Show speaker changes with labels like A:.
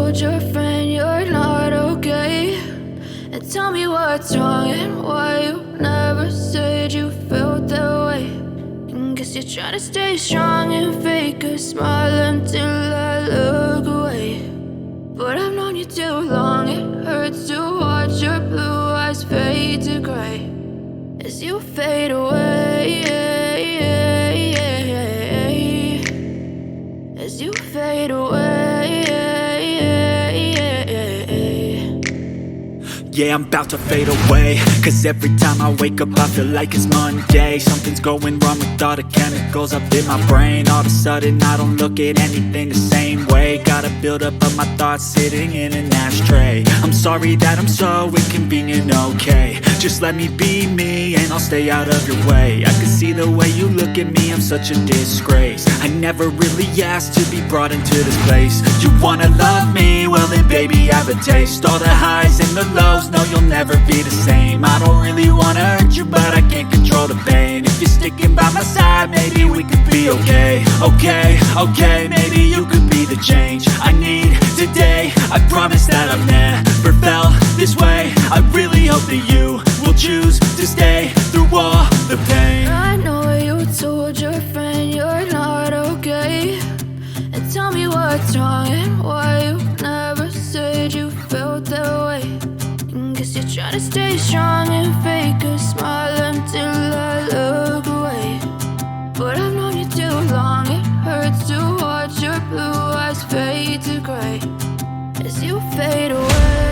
A: told your friend you're not okay? And tell me what's wrong and why you never said you felt that way. And guess you're trying to stay strong and fake a smile until I look away. But I've known you too long, it hurts to watch your blue eyes fade to gray as you fade away, as you fade away.
B: Yeah, I'm about to fade away, cause every time I wake up I feel like it's Monday. Something's going wrong with all the chemicals up in my brain. All of a sudden I don't look at anything the same way. Got a build up of my thoughts sitting in an ashtray. I'm sorry that I'm so inconvenient, okay? Just let me be me and I'll stay out of your way. I can see the way you look at me, I'm such a disgrace. I never really asked to be brought into this place. You wanna love me? Well then baby have a taste. All the highs and the lows, no, you'll never be the same. I don't really wanna hurt you, but I can't control the pain. If you're sticking by my side, maybe we could be okay. Okay, maybe you could be the change I need today. I promise that I've never felt this way. I really hope that you will choose to stay through all the pain.
A: I know you told your friend you're not okay. And tell me what's wrong and why you never said you felt that way. Guess you're trying to stay strong and fake a smile until I look away. But I've known you too long, it hurts to watch your blue eyes fade to gray as you fade away.